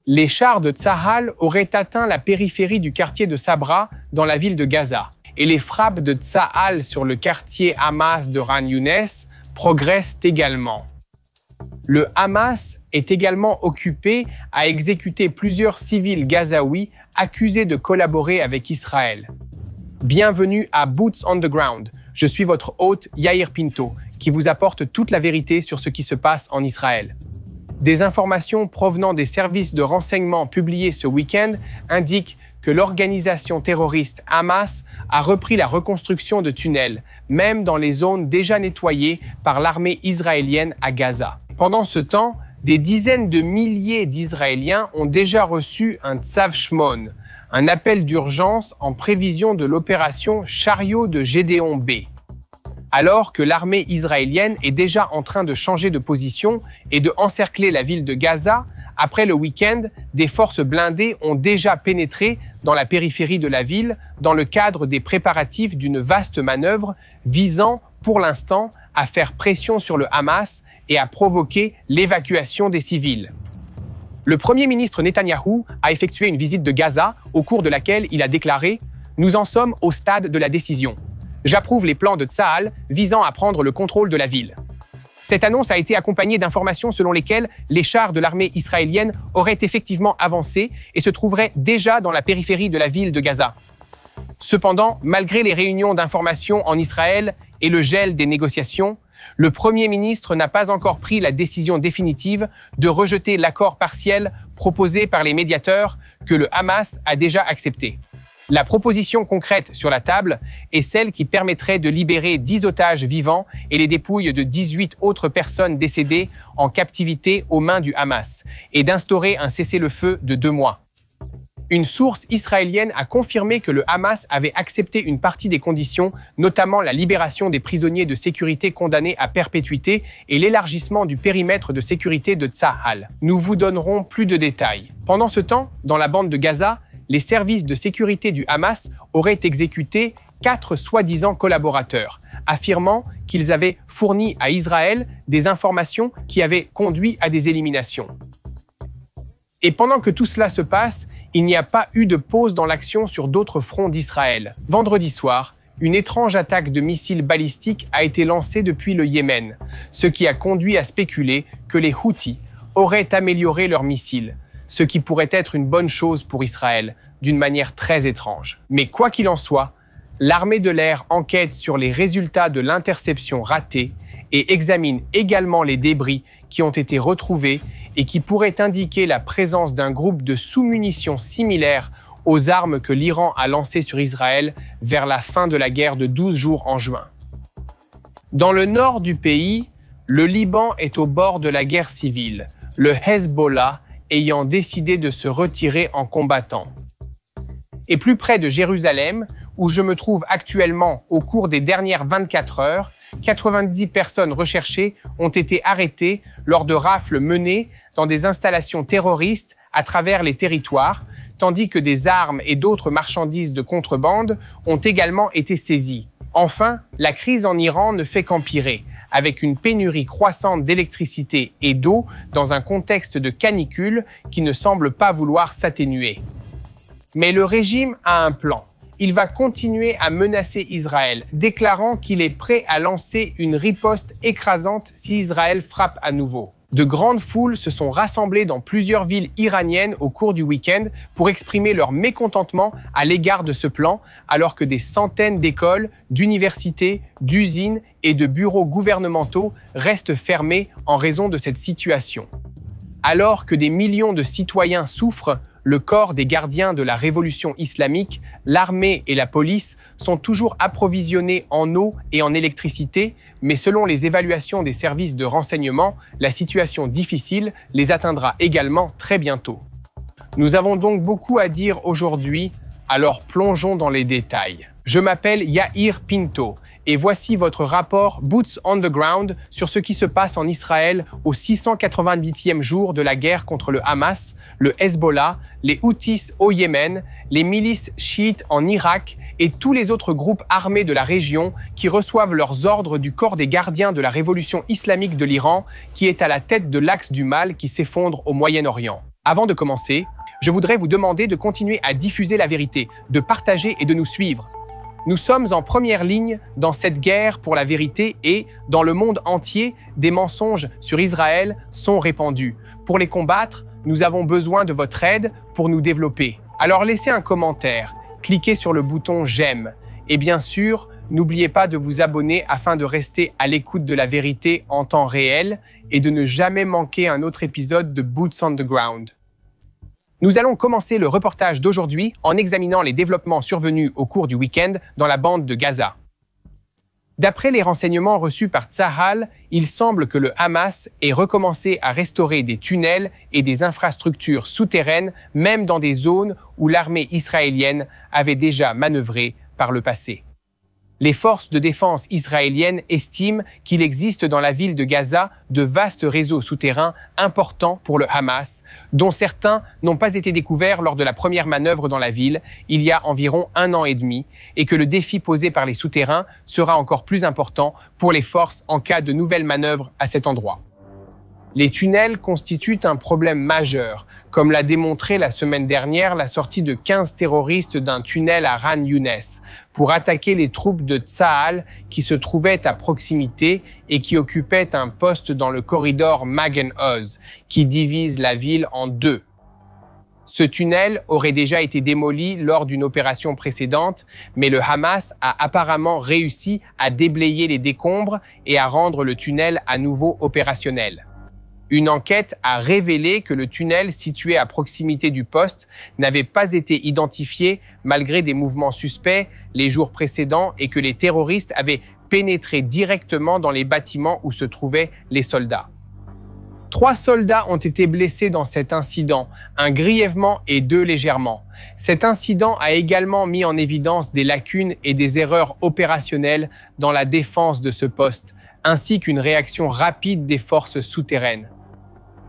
Les chars de Tsahal auraient atteint la périphérie du quartier de Sabra dans la ville de Gaza. Et les frappes de Tsahal sur le quartier Hamas de Khan Younes progressent également. Le Hamas est également occupé à exécuter plusieurs civils gazaouis accusés de collaborer avec Israël. Bienvenue à Boots on the Ground. Je suis votre hôte Yair Pinto, qui vous apporte toute la vérité sur ce qui se passe en Israël. Des informations provenant des services de renseignement publiés ce week-end indiquent que l'organisation terroriste Hamas a repris la reconstruction de tunnels, même dans les zones déjà nettoyées par l'armée israélienne à Gaza. Pendant ce temps, des dizaines de milliers d'Israéliens ont déjà reçu un Tzav Shmon, un appel d'urgence en prévision de l'opération Chariot de Gédéon B. Alors que l'armée israélienne est déjà en train de changer de position et de encercler la ville de Gaza, après le week-end, des forces blindées ont déjà pénétré dans la périphérie de la ville dans le cadre des préparatifs d'une vaste manœuvre visant, pour l'instant, à faire pression sur le Hamas et à provoquer l'évacuation des civils. Le Premier ministre Netanyahou a effectué une visite de Gaza au cours de laquelle il a déclaré « Nous en sommes au stade de la décision. J'approuve les plans de Tsahal visant à prendre le contrôle de la ville. » Cette annonce a été accompagnée d'informations selon lesquelles les chars de l'armée israélienne auraient effectivement avancé et se trouveraient déjà dans la périphérie de la ville de Gaza. Cependant, malgré les réunions d'information en Israël et le gel des négociations, le Premier ministre n'a pas encore pris la décision définitive de rejeter l'accord partiel proposé par les médiateurs que le Hamas a déjà accepté. La proposition concrète sur la table est celle qui permettrait de libérer 10 otages vivants et les dépouilles de 18 autres personnes décédées en captivité aux mains du Hamas et d'instaurer un cessez-le-feu de 2 mois. Une source israélienne a confirmé que le Hamas avait accepté une partie des conditions, notamment la libération des prisonniers de sécurité condamnés à perpétuité et l'élargissement du périmètre de sécurité de Tsahal. Nous vous donnerons plus de détails. Pendant ce temps, dans la bande de Gaza, les services de sécurité du Hamas auraient exécuté 4 soi-disant collaborateurs, affirmant qu'ils avaient fourni à Israël des informations qui avaient conduit à des éliminations. Et pendant que tout cela se passe, il n'y a pas eu de pause dans l'action sur d'autres fronts d'Israël. Vendredi soir, une étrange attaque de missiles balistiques a été lancée depuis le Yémen, ce qui a conduit à spéculer que les Houthis auraient amélioré leurs missiles, ce qui pourrait être une bonne chose pour Israël, d'une manière très étrange. Mais quoi qu'il en soit, l'armée de l'air enquête sur les résultats de l'interception ratée et examine également les débris qui ont été retrouvés et qui pourraient indiquer la présence d'un groupe de sous-munitions similaires aux armes que l'Iran a lancées sur Israël vers la fin de la guerre de 12 jours en juin. Dans le nord du pays, le Liban est au bord de la guerre civile, le Hezbollah ayant décidé de se retirer en combattant. Et plus près de Jérusalem, où je me trouve actuellement au cours des dernières 24 heures, 90 personnes recherchées ont été arrêtées lors de rafles menées dans des installations terroristes à travers les territoires, tandis que des armes et d'autres marchandises de contrebande ont également été saisies. Enfin, la crise en Iran ne fait qu'empirer, avec une pénurie croissante d'électricité et d'eau dans un contexte de canicule qui ne semble pas vouloir s'atténuer. Mais le régime a un plan. Il va continuer à menacer Israël, déclarant qu'il est prêt à lancer une riposte écrasante si Israël frappe à nouveau. De grandes foules se sont rassemblées dans plusieurs villes iraniennes au cours du week-end pour exprimer leur mécontentement à l'égard de ce plan, alors que des centaines d'écoles, d'universités, d'usines et de bureaux gouvernementaux restent fermés en raison de cette situation. Alors que des millions de citoyens souffrent, le corps des gardiens de la révolution islamique, l'armée et la police sont toujours approvisionnés en eau et en électricité, mais selon les évaluations des services de renseignement, la situation difficile les atteindra également très bientôt. Nous avons donc beaucoup à dire aujourd'hui, alors plongeons dans les détails. Je m'appelle Yair Pinto et voici votre rapport Boots on the Ground sur ce qui se passe en Israël au 688e jour de la guerre contre le Hamas, le Hezbollah, les Houthis au Yémen, les milices chiites en Irak et tous les autres groupes armés de la région qui reçoivent leurs ordres du corps des gardiens de la révolution islamique de l'Iran qui est à la tête de l'axe du mal qui s'effondre au Moyen-Orient. Avant de commencer, je voudrais vous demander de continuer à diffuser la vérité, de partager et de nous suivre. Nous sommes en première ligne dans cette guerre pour la vérité et, dans le monde entier, des mensonges sur Israël sont répandus. Pour les combattre, nous avons besoin de votre aide pour nous développer. Alors laissez un commentaire, cliquez sur le bouton « J'aime » et bien sûr, n'oubliez pas de vous abonner afin de rester à l'écoute de la vérité en temps réel et de ne jamais manquer un autre épisode de Boots on the Ground. Nous allons commencer le reportage d'aujourd'hui en examinant les développements survenus au cours du week-end dans la bande de Gaza. D'après les renseignements reçus par Tsahal, il semble que le Hamas ait recommencé à restaurer des tunnels et des infrastructures souterraines, même dans des zones où l'armée israélienne avait déjà manœuvré par le passé. Les forces de défense israéliennes estiment qu'il existe dans la ville de Gaza de vastes réseaux souterrains importants pour le Hamas, dont certains n'ont pas été découverts lors de la première manœuvre dans la ville, il y a environ 1 an et demi, et que le défi posé par les souterrains sera encore plus important pour les forces en cas de nouvelles manœuvres à cet endroit. Les tunnels constituent un problème majeur, comme l'a démontré la semaine dernière la sortie de 15 terroristes d'un tunnel à Khan Younes pour attaquer les troupes de Tsahal qui se trouvaient à proximité et qui occupaient un poste dans le corridor Magen Oz, qui divise la ville en deux. Ce tunnel aurait déjà été démoli lors d'une opération précédente, mais le Hamas a apparemment réussi à déblayer les décombres et à rendre le tunnel à nouveau opérationnel. Une enquête a révélé que le tunnel situé à proximité du poste n'avait pas été identifié malgré des mouvements suspects les jours précédents et que les terroristes avaient pénétré directement dans les bâtiments où se trouvaient les soldats. 3 soldats ont été blessés dans cet incident, un grièvement et 2 légèrement. Cet incident a également mis en évidence des lacunes et des erreurs opérationnelles dans la défense de ce poste, ainsi qu'une réaction rapide des forces souterraines.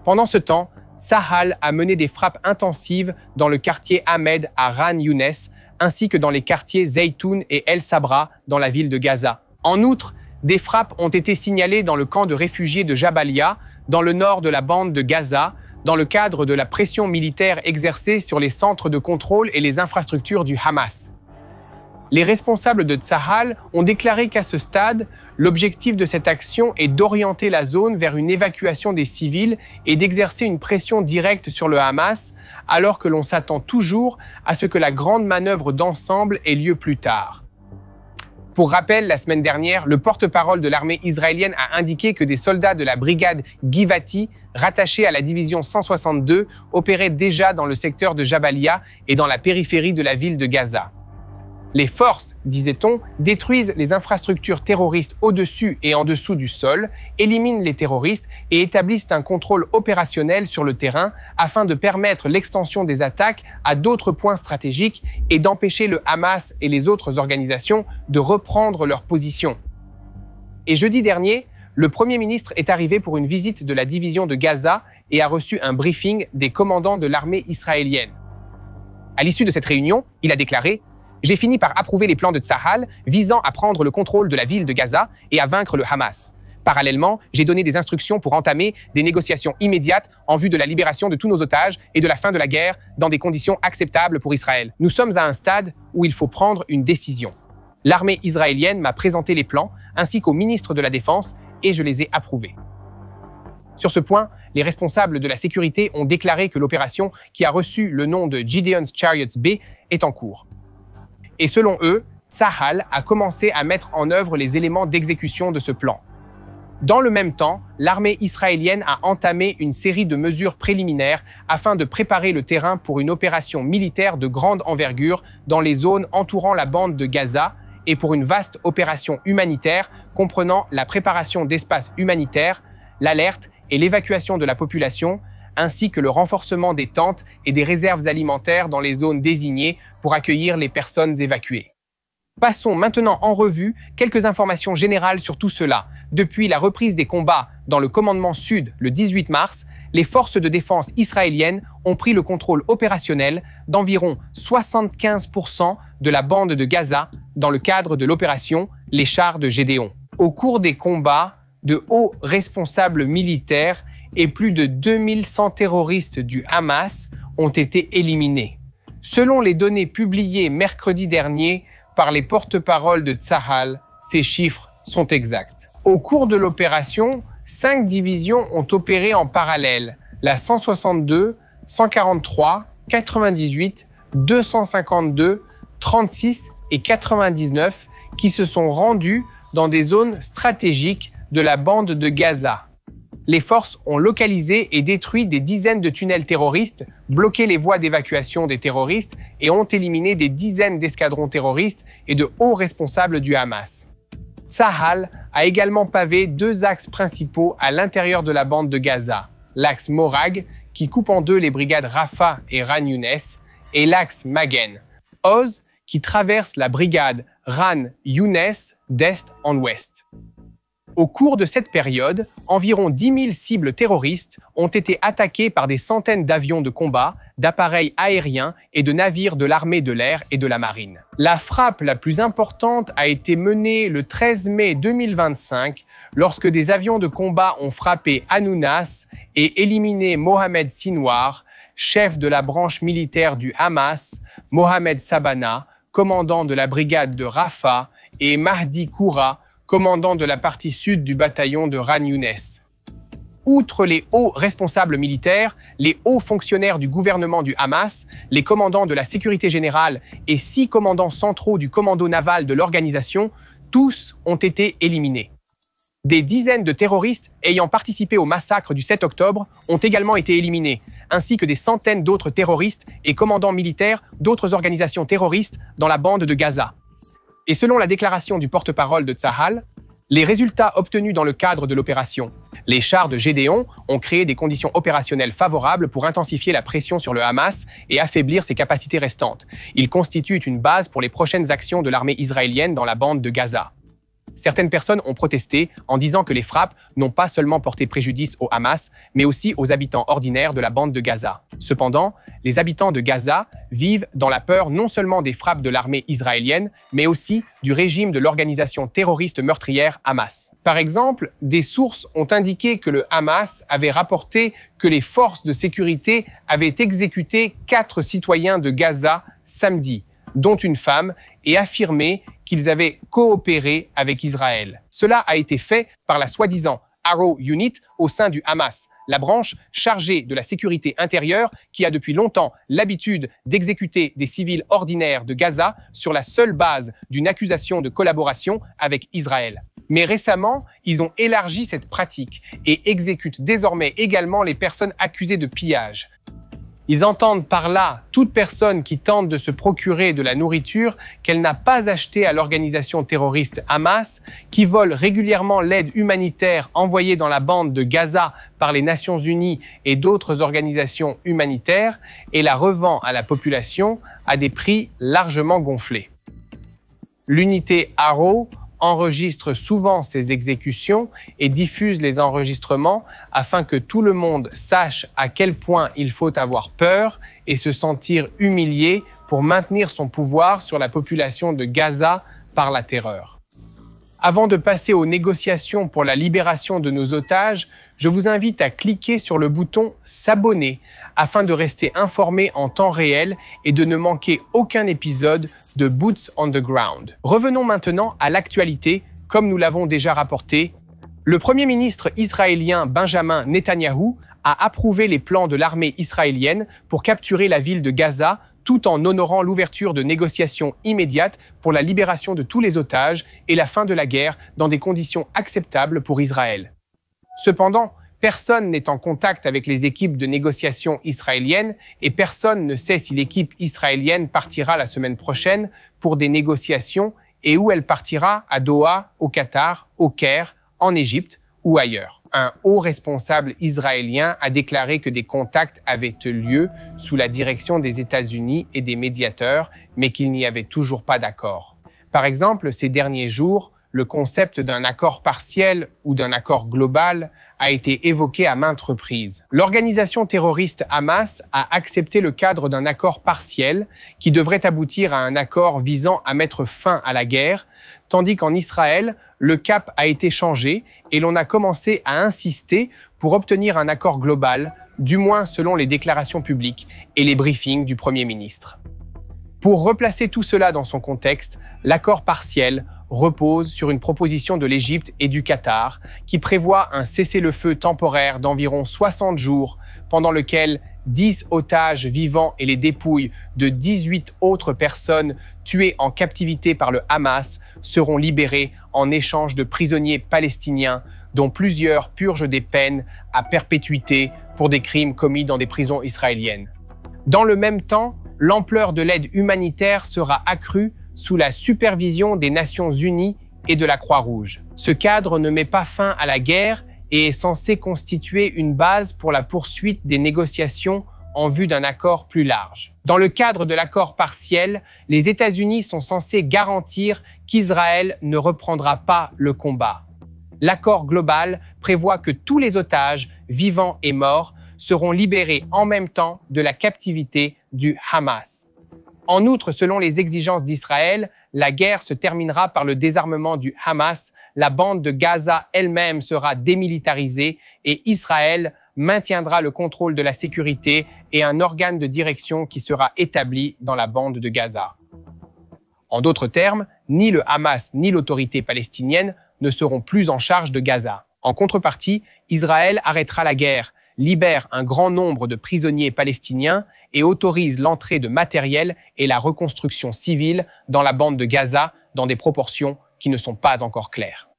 Pendant ce temps, Tsahal a mené des frappes intensives dans le quartier Ahmed à Khan Younes, ainsi que dans les quartiers Zaytoun et El Sabra dans la ville de Gaza. En outre, des frappes ont été signalées dans le camp de réfugiés de Jabalia, dans le nord de la bande de Gaza, dans le cadre de la pression militaire exercée sur les centres de contrôle et les infrastructures du Hamas. Les responsables de Tsahal ont déclaré qu'à ce stade, l'objectif de cette action est d'orienter la zone vers une évacuation des civils et d'exercer une pression directe sur le Hamas, alors que l'on s'attend toujours à ce que la grande manœuvre d'ensemble ait lieu plus tard. Pour rappel, la semaine dernière, le porte-parole de l'armée israélienne a indiqué que des soldats de la brigade Givati, rattachés à la division 162, opéraient déjà dans le secteur de Jabalia et dans la périphérie de la ville de Gaza. Les forces, disait-on, détruisent les infrastructures terroristes au-dessus et en dessous du sol, éliminent les terroristes et établissent un contrôle opérationnel sur le terrain afin de permettre l'extension des attaques à d'autres points stratégiques et d'empêcher le Hamas et les autres organisations de reprendre leur position. Et jeudi dernier, le Premier ministre est arrivé pour une visite de la division de Gaza et a reçu un briefing des commandants de l'armée israélienne. À l'issue de cette réunion, il a déclaré « J'ai fini par approuver les plans de Tsahal visant à prendre le contrôle de la ville de Gaza et à vaincre le Hamas. Parallèlement, j'ai donné des instructions pour entamer des négociations immédiates en vue de la libération de tous nos otages et de la fin de la guerre dans des conditions acceptables pour Israël. Nous sommes à un stade où il faut prendre une décision. L'armée israélienne m'a présenté les plans ainsi qu'au ministre de la Défense et je les ai approuvés. » Sur ce point, les responsables de la sécurité ont déclaré que l'opération, qui a reçu le nom de Gideon's Chariots B, est en cours. Et selon eux, Tsahal a commencé à mettre en œuvre les éléments d'exécution de ce plan. Dans le même temps, l'armée israélienne a entamé une série de mesures préliminaires afin de préparer le terrain pour une opération militaire de grande envergure dans les zones entourant la bande de Gaza et pour une vaste opération humanitaire comprenant la préparation d'espaces humanitaires, l'alerte et l'évacuation de la population, ainsi que le renforcement des tentes et des réserves alimentaires dans les zones désignées pour accueillir les personnes évacuées. Passons maintenant en revue quelques informations générales sur tout cela. Depuis la reprise des combats dans le commandement sud le 18 mars, les forces de défense israéliennes ont pris le contrôle opérationnel d'environ 75% de la bande de Gaza dans le cadre de l'opération Les Chars de Gédéon. Au cours des combats, de hauts responsables militaires et plus de 2100 terroristes du Hamas ont été éliminés. Selon les données publiées mercredi dernier par les porte-paroles de Tsahal, ces chiffres sont exacts. Au cours de l'opération, 5 divisions ont opéré en parallèle, la 162, 143, 98, 252, 36 et 99, qui se sont rendues dans des zones stratégiques de la bande de Gaza. Les forces ont localisé et détruit des dizaines de tunnels terroristes, bloqué les voies d'évacuation des terroristes et ont éliminé des dizaines d'escadrons terroristes et de hauts responsables du Hamas. Tsahal a également pavé 2 axes principaux à l'intérieur de la bande de Gaza. L'axe Morag, qui coupe en 2 les brigades Rafah et Ran Younes, et l'axe Magen, Oz, qui traverse la brigade Ran Younes d'est en ouest. Au cours de cette période, environ 10 000 cibles terroristes ont été attaquées par des centaines d'avions de combat, d'appareils aériens et de navires de l'armée de l'air et de la marine. La frappe la plus importante a été menée le 13 mai 2025 lorsque des avions de combat ont frappé Hanounas et éliminé Mohamed Sinwar, chef de la branche militaire du Hamas, Mohamed Sabana, commandant de la brigade de Rafah, et Mahdi Koura, commandant de la partie sud du bataillon de Ran Younes. Outre les hauts responsables militaires, les hauts fonctionnaires du gouvernement du Hamas, les commandants de la sécurité générale et 6 commandants centraux du commando naval de l'organisation, tous ont été éliminés. Des dizaines de terroristes ayant participé au massacre du 7 octobre ont également été éliminés, ainsi que des centaines d'autres terroristes et commandants militaires d'autres organisations terroristes dans la bande de Gaza. Et selon la déclaration du porte-parole de Tsahal, les résultats obtenus dans le cadre de l'opération, les chars de Gédéon ont créé des conditions opérationnelles favorables pour intensifier la pression sur le Hamas et affaiblir ses capacités restantes. Ils constituent une base pour les prochaines actions de l'armée israélienne dans la bande de Gaza. Certaines personnes ont protesté en disant que les frappes n'ont pas seulement porté préjudice au Hamas, mais aussi aux habitants ordinaires de la bande de Gaza. Cependant, les habitants de Gaza vivent dans la peur non seulement des frappes de l'armée israélienne, mais aussi du régime de l'organisation terroriste meurtrière Hamas. Par exemple, des sources ont indiqué que le Hamas avait rapporté que les forces de sécurité avaient exécuté 4 citoyens de Gaza samedi, dont une femme, et affirmé qu'ils avaient coopéré avec Israël. Cela a été fait par la soi-disant Arrow Unit au sein du Hamas, la branche chargée de la sécurité intérieure qui a depuis longtemps l'habitude d'exécuter des civils ordinaires de Gaza sur la seule base d'une accusation de collaboration avec Israël. Mais récemment, ils ont élargi cette pratique et exécutent désormais également les personnes accusées de pillage. Ils entendent par là toute personne qui tente de se procurer de la nourriture qu'elle n'a pas achetée à l'organisation terroriste Hamas, qui vole régulièrement l'aide humanitaire envoyée dans la bande de Gaza par les Nations Unies et d'autres organisations humanitaires et la revend à la population à des prix largement gonflés. L'unité Arrow enregistre souvent ces exécutions et diffuse les enregistrements afin que tout le monde sache à quel point il faut avoir peur et se sentir humilié pour maintenir son pouvoir sur la population de Gaza par la terreur. Avant de passer aux négociations pour la libération de nos otages, je vous invite à cliquer sur le bouton « S'abonner » afin de rester informé en temps réel et de ne manquer aucun épisode de Boots on the Ground. Revenons maintenant à l'actualité, comme nous l'avons déjà rapporté. Le Premier ministre israélien Benjamin Netanyahou a approuvé les plans de l'armée israélienne pour capturer la ville de Gaza tout en honorant l'ouverture de négociations immédiates pour la libération de tous les otages et la fin de la guerre dans des conditions acceptables pour Israël. Cependant, personne n'est en contact avec les équipes de négociation israéliennes et personne ne sait si l'équipe israélienne partira la semaine prochaine pour des négociations et où elle partira à Doha, au Qatar, au Caire, en Égypte ou ailleurs. Un haut responsable israélien a déclaré que des contacts avaient eu lieu sous la direction des États-Unis et des médiateurs, mais qu'il n'y avait toujours pas d'accord. Par exemple, ces derniers jours, le concept d'un accord partiel ou d'un accord global a été évoqué à maintes reprises. L'organisation terroriste Hamas a accepté le cadre d'un accord partiel qui devrait aboutir à un accord visant à mettre fin à la guerre, tandis qu'en Israël, le cap a été changé et l'on a commencé à insister pour obtenir un accord global, du moins selon les déclarations publiques et les briefings du Premier ministre. Pour replacer tout cela dans son contexte, l'accord partiel repose sur une proposition de l'Égypte et du Qatar qui prévoit un cessez-le-feu temporaire d'environ 60 jours pendant lequel 10 otages vivants et les dépouilles de 18 autres personnes tuées en captivité par le Hamas seront libérées en échange de prisonniers palestiniens dont plusieurs purgent des peines à perpétuité pour des crimes commis dans des prisons israéliennes. Dans le même temps, l'ampleur de l'aide humanitaire sera accrue sous la supervision des Nations Unies et de la Croix-Rouge. Ce cadre ne met pas fin à la guerre et est censé constituer une base pour la poursuite des négociations en vue d'un accord plus large. Dans le cadre de l'accord partiel, les États-Unis sont censés garantir qu'Israël ne reprendra pas le combat. L'accord global prévoit que tous les otages, vivants et morts, seront libérés en même temps de la captivité du Hamas. En outre, selon les exigences d'Israël, la guerre se terminera par le désarmement du Hamas, la bande de Gaza elle-même sera démilitarisée et Israël maintiendra le contrôle de la sécurité et un organe de direction qui sera établi dans la bande de Gaza. En d'autres termes, ni le Hamas ni l'autorité palestinienne ne seront plus en charge de Gaza. En contrepartie, Israël arrêtera la guerre, libère un grand nombre de prisonniers palestiniens et autorise l'entrée de matériel et la reconstruction civile dans la bande de Gaza dans des proportions qui ne sont pas encore claires.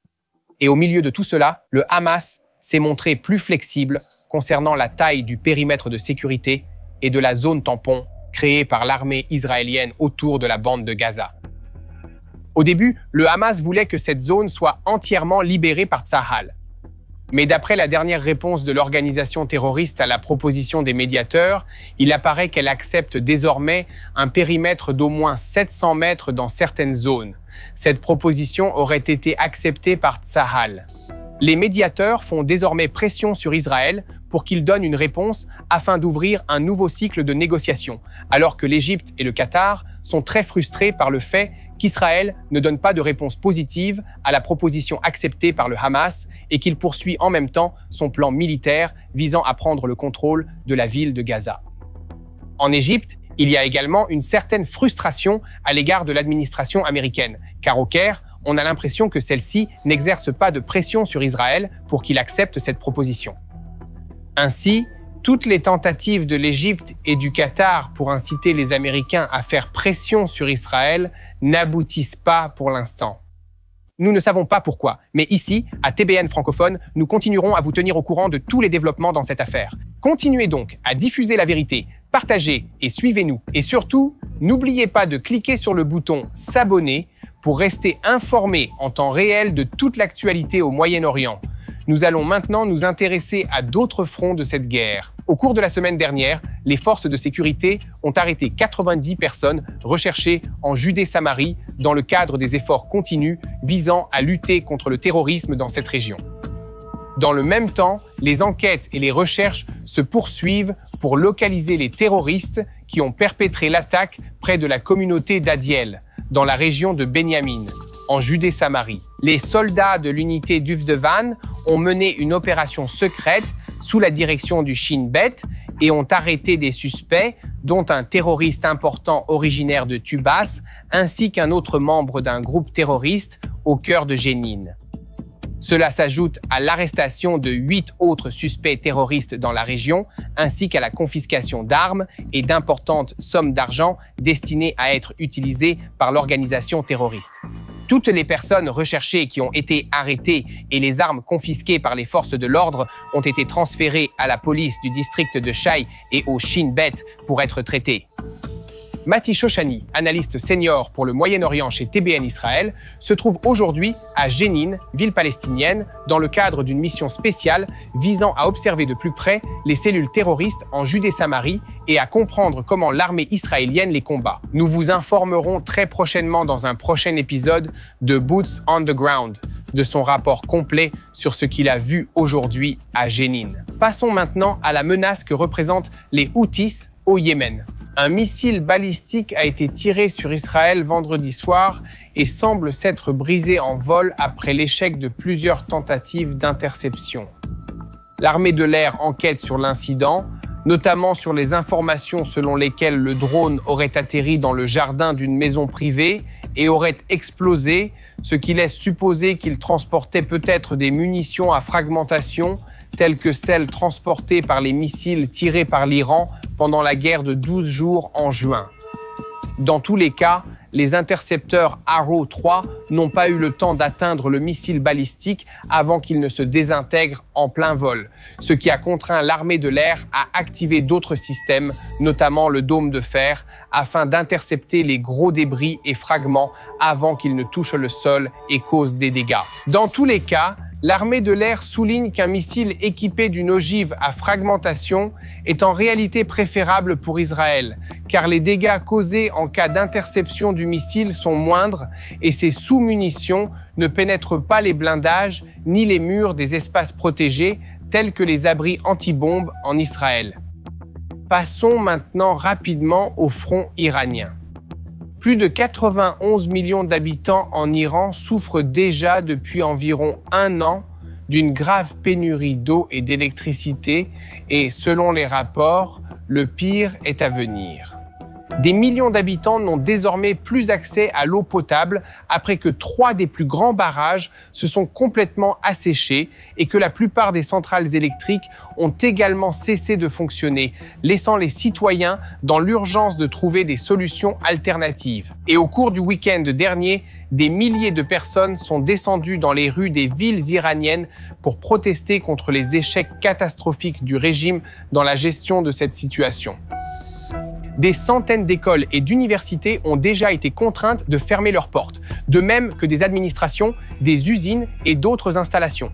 Et au milieu de tout cela, le Hamas s'est montré plus flexible concernant la taille du périmètre de sécurité et de la zone tampon créée par l'armée israélienne autour de la bande de Gaza. Au début, le Hamas voulait que cette zone soit entièrement libérée par Tsahal. Mais d'après la dernière réponse de l'organisation terroriste à la proposition des médiateurs, il apparaît qu'elle accepte désormais un périmètre d'au moins 700 mètres dans certaines zones. Cette proposition aurait été acceptée par Tsahal. Les médiateurs font désormais pression sur Israël pour qu'il donne une réponse afin d'ouvrir un nouveau cycle de négociations, alors que l'Égypte et le Qatar sont très frustrés par le fait qu'Israël ne donne pas de réponse positive à la proposition acceptée par le Hamas et qu'il poursuit en même temps son plan militaire visant à prendre le contrôle de la ville de Gaza. En Égypte, il y a également une certaine frustration à l'égard de l'administration américaine, car au Caire, on a l'impression que celle-ci n'exerce pas de pression sur Israël pour qu'il accepte cette proposition. Ainsi, toutes les tentatives de l'Égypte et du Qatar pour inciter les Américains à faire pression sur Israël n'aboutissent pas pour l'instant. Nous ne savons pas pourquoi, mais ici, à TBN francophone, nous continuerons à vous tenir au courant de tous les développements dans cette affaire. Continuez donc à diffuser la vérité, partagez et suivez-nous. Et surtout, n'oubliez pas de cliquer sur le bouton « S'abonner » pour rester informé en temps réel de toute l'actualité au Moyen-Orient. Nous allons maintenant nous intéresser à d'autres fronts de cette guerre. Au cours de la semaine dernière, les forces de sécurité ont arrêté 90 personnes recherchées en Judée-Samarie dans le cadre des efforts continus visant à lutter contre le terrorisme dans cette région. Dans le même temps, les enquêtes et les recherches se poursuivent pour localiser les terroristes qui ont perpétré l'attaque près de la communauté d'Adiel, dans la région de Benyamin, en Judée-Samarie. Les soldats de l'unité d'Uvdevan ont mené une opération secrète sous la direction du Shin Bet et ont arrêté des suspects, dont un terroriste important originaire de Tubas, ainsi qu'un autre membre d'un groupe terroriste au cœur de Jénine. Cela s'ajoute à l'arrestation de 8 autres suspects terroristes dans la région, ainsi qu'à la confiscation d'armes et d'importantes sommes d'argent destinées à être utilisées par l'organisation terroriste. Toutes les personnes recherchées qui ont été arrêtées et les armes confisquées par les forces de l'ordre ont été transférées à la police du district de Shai et au Shin Bet pour être traitées. Mati Shoshani, analyste senior pour le Moyen-Orient chez TBN Israël, se trouve aujourd'hui à Jénine, ville palestinienne, dans le cadre d'une mission spéciale visant à observer de plus près les cellules terroristes en Judée-Samarie et à comprendre comment l'armée israélienne les combat. Nous vous informerons très prochainement dans un prochain épisode de Boots on the Ground, de son rapport complet sur ce qu'il a vu aujourd'hui à Jénine. Passons maintenant à la menace que représentent les Houthis au Yémen. Un missile balistique a été tiré sur Israël vendredi soir et semble s'être brisé en vol après l'échec de plusieurs tentatives d'interception. L'armée de l'air enquête sur l'incident, notamment sur les informations selon lesquelles le drone aurait atterri dans le jardin d'une maison privée et aurait explosé, ce qui laisse supposer qu'il transportait peut-être des munitions à fragmentation, telles que celles transportées par les missiles tirés par l'Iran pendant la guerre de 12 jours en juin. Dans tous les cas, les intercepteurs Arrow 3 n'ont pas eu le temps d'atteindre le missile balistique avant qu'il ne se désintègre en plein vol, ce qui a contraint l'armée de l'air à activer d'autres systèmes, notamment le dôme de fer, afin d'intercepter les gros débris et fragments avant qu'ils ne touchent le sol et causent des dégâts. Dans tous les cas, l'armée de l'air souligne qu'un missile équipé d'une ogive à fragmentation est en réalité préférable pour Israël, car les dégâts causés en cas d'interception du missile sont moindres et ces sous-munitions ne pénètrent pas les blindages ni les murs des espaces protégés, tels que les abris anti-bombes en Israël. Passons maintenant rapidement au front iranien. Plus de 91 millions d'habitants en Iran souffrent déjà depuis environ un an d'une grave pénurie d'eau et d'électricité et, selon les rapports, le pire est à venir. Des millions d'habitants n'ont désormais plus accès à l'eau potable après que 3 des plus grands barrages se sont complètement asséchés et que la plupart des centrales électriques ont également cessé de fonctionner, laissant les citoyens dans l'urgence de trouver des solutions alternatives. Et au cours du week-end dernier, des milliers de personnes sont descendues dans les rues des villes iraniennes pour protester contre les échecs catastrophiques du régime dans la gestion de cette situation. Des centaines d'écoles et d'universités ont déjà été contraintes de fermer leurs portes, de même que des administrations, des usines et d'autres installations.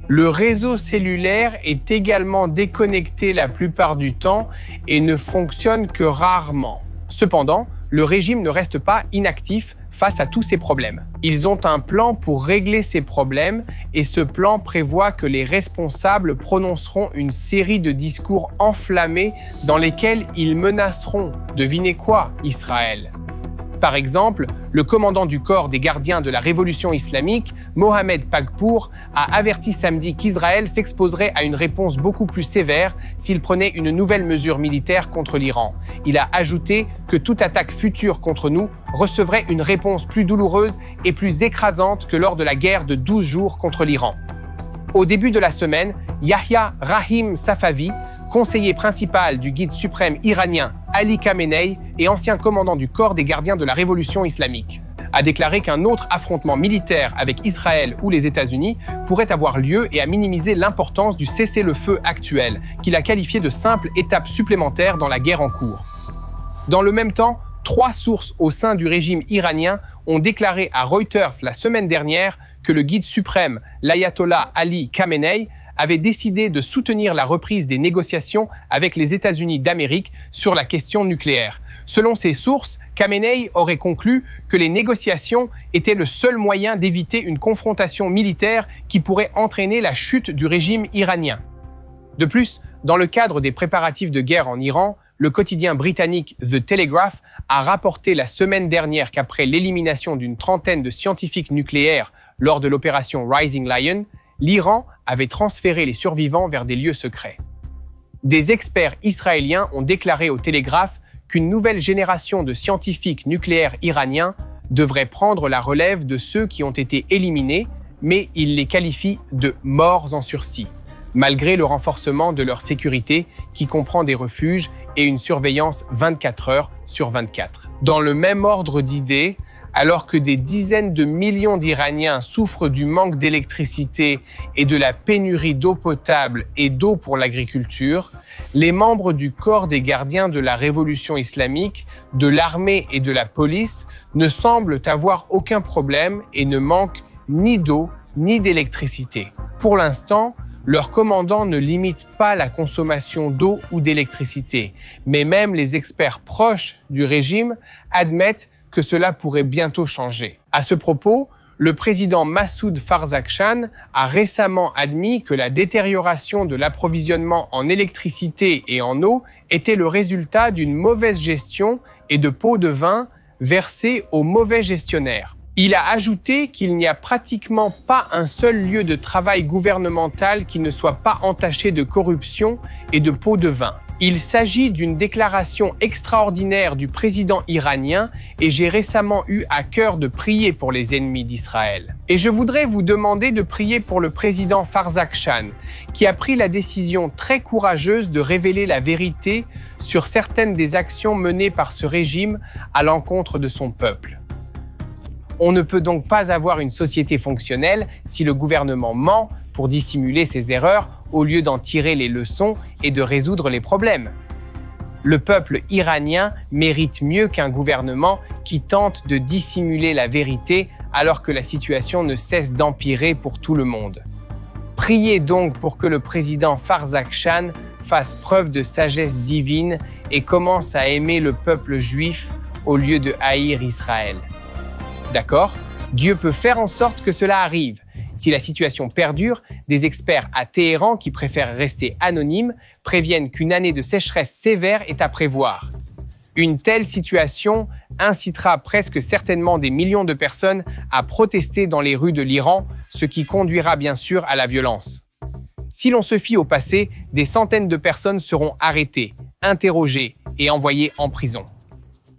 Le réseau cellulaire est également déconnecté la plupart du temps et ne fonctionne que rarement. Cependant, le régime ne reste pas inactif face à tous ces problèmes. Ils ont un plan pour régler ces problèmes et ce plan prévoit que les responsables prononceront une série de discours enflammés dans lesquels ils menaceront, devinez quoi, Israël. Par exemple, le commandant du corps des gardiens de la révolution islamique, Mohamed Pagpour, a averti samedi qu'Israël s'exposerait à une réponse beaucoup plus sévère s'il prenait une nouvelle mesure militaire contre l'Iran. Il a ajouté que toute attaque future contre nous recevrait une réponse plus douloureuse et plus écrasante que lors de la guerre de 12 jours contre l'Iran. Au début de la semaine, Yahya Rahim Safavi, conseiller principal du guide suprême iranien Ali Khamenei et ancien commandant du corps des gardiens de la révolution islamique, a déclaré qu'un autre affrontement militaire avec Israël ou les États-Unis pourrait avoir lieu et a minimisé l'importance du cessez-le-feu actuel, qu'il a qualifié de simple étape supplémentaire dans la guerre en cours. Dans le même temps, 3 sources au sein du régime iranien ont déclaré à Reuters la semaine dernière que le guide suprême, l'ayatollah Ali Khamenei, avait décidé de soutenir la reprise des négociations avec les États-Unis d'Amérique sur la question nucléaire. Selon ces sources, Khamenei aurait conclu que les négociations étaient le seul moyen d'éviter une confrontation militaire qui pourrait entraîner la chute du régime iranien. De plus, dans le cadre des préparatifs de guerre en Iran, le quotidien britannique The Telegraph a rapporté la semaine dernière qu'après l'élimination d'une trentaine de scientifiques nucléaires lors de l'opération Rising Lion, l'Iran avait transféré les survivants vers des lieux secrets. Des experts israéliens ont déclaré au Télégraphe qu'une nouvelle génération de scientifiques nucléaires iraniens devrait prendre la relève de ceux qui ont été éliminés, mais ils les qualifient de morts en sursis, malgré le renforcement de leur sécurité qui comprend des refuges et une surveillance 24 heures sur 24. Dans le même ordre d'idées, Alors que des dizaines de millions d'Iraniens souffrent du manque d'électricité et de la pénurie d'eau potable et d'eau pour l'agriculture, les membres du corps des gardiens de la révolution islamique, de l'armée et de la police ne semblent avoir aucun problème et ne manquent ni d'eau ni d'électricité. Pour l'instant, leurs commandants ne limitent pas la consommation d'eau ou d'électricité, mais même les experts proches du régime admettent que cela pourrait bientôt changer. À ce propos, le président Massoud Farzakhan a récemment admis que la détérioration de l'approvisionnement en électricité et en eau était le résultat d'une mauvaise gestion et de pots de vin versés aux mauvais gestionnaires. Il a ajouté qu'il n'y a pratiquement pas un seul lieu de travail gouvernemental qui ne soit pas entaché de corruption et de pots de vin. Il s'agit d'une déclaration extraordinaire du président iranien et j'ai récemment eu à cœur de prier pour les ennemis d'Israël. Et je voudrais vous demander de prier pour le président Farzakhan, qui a pris la décision très courageuse de révéler la vérité sur certaines des actions menées par ce régime à l'encontre de son peuple. On ne peut donc pas avoir une société fonctionnelle si le gouvernement ment pour dissimuler ses erreurs au lieu d'en tirer les leçons et de résoudre les problèmes. Le peuple iranien mérite mieux qu'un gouvernement qui tente de dissimuler la vérité alors que la situation ne cesse d'empirer pour tout le monde. Priez donc pour que le président Farzakhan fasse preuve de sagesse divine et commence à aimer le peuple juif au lieu de haïr Israël. D'accord? Dieu peut faire en sorte que cela arrive. Si la situation perdure, des experts à Téhéran qui préfèrent rester anonymes préviennent qu'une année de sécheresse sévère est à prévoir. Une telle situation incitera presque certainement des millions de personnes à protester dans les rues de l'Iran, ce qui conduira bien sûr à la violence. Si l'on se fie au passé, des centaines de personnes seront arrêtées, interrogées et envoyées en prison.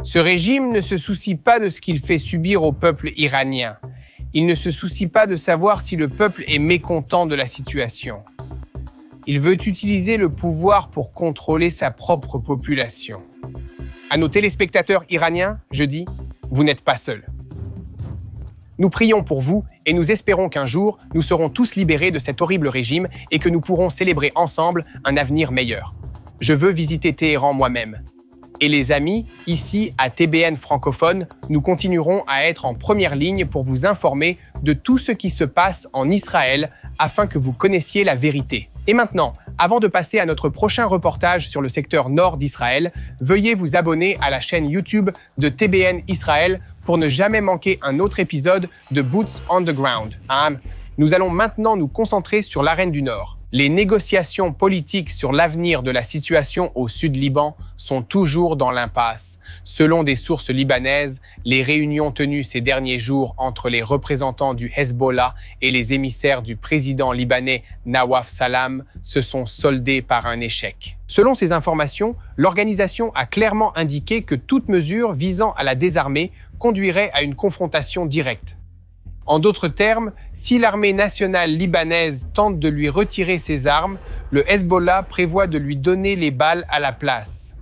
Ce régime ne se soucie pas de ce qu'il fait subir au peuple iranien. Il ne se soucie pas de savoir si le peuple est mécontent de la situation. Il veut utiliser le pouvoir pour contrôler sa propre population. À nos téléspectateurs iraniens, je dis, vous n'êtes pas seuls. Nous prions pour vous et nous espérons qu'un jour, nous serons tous libérés de cet horrible régime et que nous pourrons célébrer ensemble un avenir meilleur. Je veux visiter Téhéran moi-même. Et les amis, ici à TBN francophone, nous continuerons à être en première ligne pour vous informer de tout ce qui se passe en Israël afin que vous connaissiez la vérité. Et maintenant, avant de passer à notre prochain reportage sur le secteur nord d'Israël, veuillez vous abonner à la chaîne YouTube de TBN Israël pour ne jamais manquer un autre épisode de Boots on the Ground. Nous allons maintenant nous concentrer sur l'arène du Nord. Les négociations politiques sur l'avenir de la situation au sud Liban sont toujours dans l'impasse. Selon des sources libanaises, les réunions tenues ces derniers jours entre les représentants du Hezbollah et les émissaires du président libanais Nawaf Salam se sont soldées par un échec. Selon ces informations, l'organisation a clairement indiqué que toute mesure visant à la désarmer conduirait à une confrontation directe. En d'autres termes, si l'armée nationale libanaise tente de lui retirer ses armes, le Hezbollah prévoit de lui donner les balles à la place.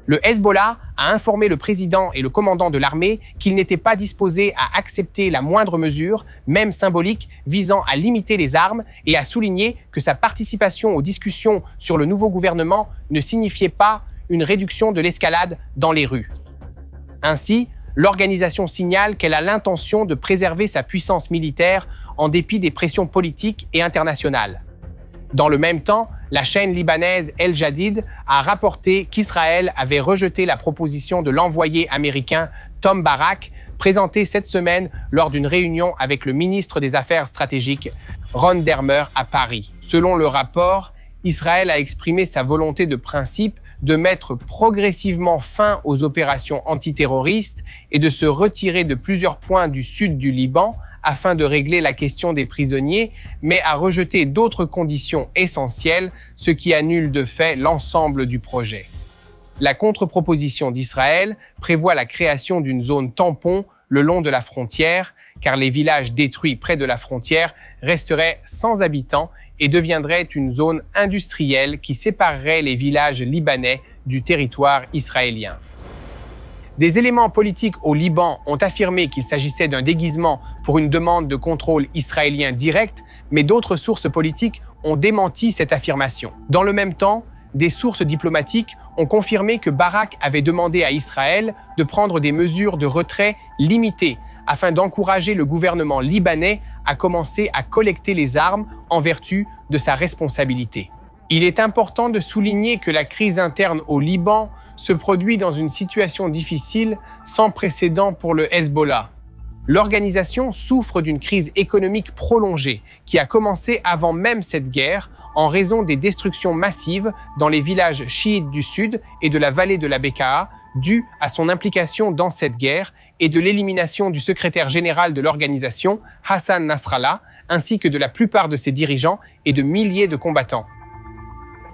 Le Hezbollah a informé le président et le commandant de l'armée qu'il n'était pas disposé à accepter la moindre mesure, même symbolique, visant à limiter les armes et a souligné que sa participation aux discussions sur le nouveau gouvernement ne signifiait pas une réduction de l'escalade dans les rues. Ainsi, l'organisation signale qu'elle a l'intention de préserver sa puissance militaire en dépit des pressions politiques et internationales. Dans le même temps, la chaîne libanaise El Jadid a rapporté qu'Israël avait rejeté la proposition de l'envoyé américain Tom Barak, présentée cette semaine lors d'une réunion avec le ministre des Affaires stratégiques, Ron Dermer, à Paris. Selon le rapport, Israël a exprimé sa volonté de principe de mettre progressivement fin aux opérations antiterroristes et de se retirer de plusieurs points du sud du Liban afin de régler la question des prisonniers, mais a rejeté d'autres conditions essentielles, ce qui annule de fait l'ensemble du projet. La contre-proposition d'Israël prévoit la création d'une zone tampon le long de la frontière, car les villages détruits près de la frontière resteraient sans habitants et deviendraient une zone industrielle qui séparerait les villages libanais du territoire israélien. Des éléments politiques au Liban ont affirmé qu'il s'agissait d'un déguisement pour une demande de contrôle israélien direct, mais d'autres sources politiques ont démenti cette affirmation. Dans le même temps, des sources diplomatiques ont confirmé que Barak avait demandé à Israël de prendre des mesures de retrait limitées afin d'encourager le gouvernement libanais à commencer à collecter les armes en vertu de sa responsabilité. Il est important de souligner que la crise interne au Liban se produit dans une situation difficile sans précédent pour le Hezbollah. L'organisation souffre d'une crise économique prolongée qui a commencé avant même cette guerre en raison des destructions massives dans les villages chiites du sud et de la vallée de la Bekaa dues à son implication dans cette guerre et de l'élimination du secrétaire général de l'organisation, Hassan Nasrallah, ainsi que de la plupart de ses dirigeants et de milliers de combattants.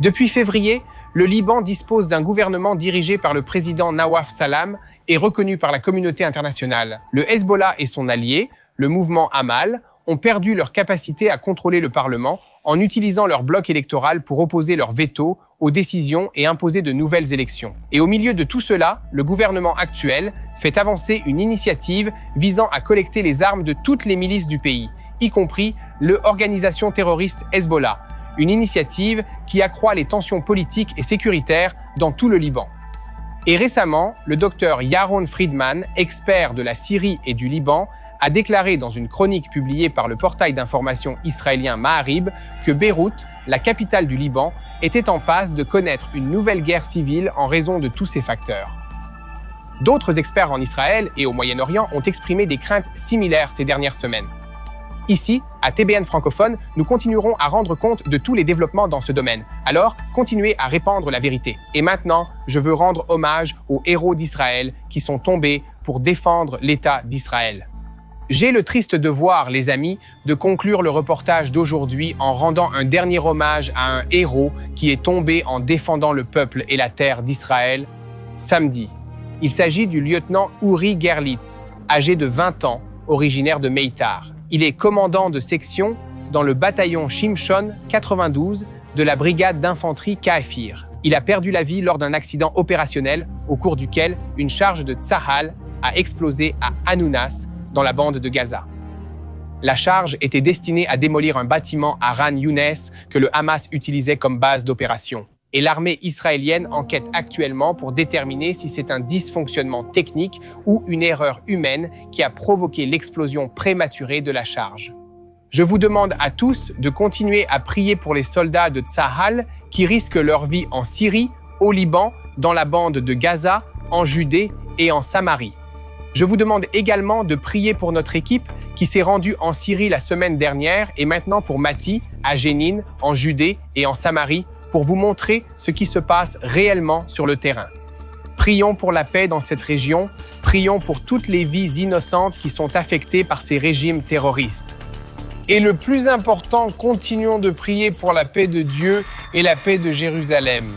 Depuis février, le Liban dispose d'un gouvernement dirigé par le président Nawaf Salam et reconnu par la communauté internationale. Le Hezbollah et son allié, le mouvement Amal, ont perdu leur capacité à contrôler le Parlement en utilisant leur bloc électoral pour opposer leur veto aux décisions et imposer de nouvelles élections. Et au milieu de tout cela, le gouvernement actuel fait avancer une initiative visant à collecter les armes de toutes les milices du pays, y compris l'organisation terroriste Hezbollah. Une initiative qui accroît les tensions politiques et sécuritaires dans tout le Liban. Et récemment, le docteur Yaron Friedman, expert de la Syrie et du Liban, a déclaré dans une chronique publiée par le portail d'information israélien Maharib que Beyrouth, la capitale du Liban, était en passe de connaître une nouvelle guerre civile en raison de tous ces facteurs. D'autres experts en Israël et au Moyen-Orient ont exprimé des craintes similaires ces dernières semaines. Ici, à TBN francophone, nous continuerons à rendre compte de tous les développements dans ce domaine. Alors, continuez à répandre la vérité. Et maintenant, je veux rendre hommage aux héros d'Israël qui sont tombés pour défendre l'État d'Israël. J'ai le triste devoir, les amis, de conclure le reportage d'aujourd'hui en rendant un dernier hommage à un héros qui est tombé en défendant le peuple et la terre d'Israël samedi. Il s'agit du lieutenant Uri Gerlitz, âgé de 20 ans, originaire de Meitar. Il est commandant de section dans le bataillon Shimshon 92 de la brigade d'infanterie Kafir. Il a perdu la vie lors d'un accident opérationnel au cours duquel une charge de Tsahal a explosé à Hanounas, dans la bande de Gaza. La charge était destinée à démolir un bâtiment à Ran Younes que le Hamas utilisait comme base d'opération. Et l'armée israélienne enquête actuellement pour déterminer si c'est un dysfonctionnement technique ou une erreur humaine qui a provoqué l'explosion prématurée de la charge. Je vous demande à tous de continuer à prier pour les soldats de Tsahal qui risquent leur vie en Syrie, au Liban, dans la bande de Gaza, en Judée et en Samarie. Je vous demande également de prier pour notre équipe qui s'est rendue en Syrie la semaine dernière et maintenant pour Mati, à Jénine, en Judée et en Samarie, pour vous montrer ce qui se passe réellement sur le terrain. Prions pour la paix dans cette région, prions pour toutes les vies innocentes qui sont affectées par ces régimes terroristes. Et le plus important, continuons de prier pour la paix de Dieu et la paix de Jérusalem.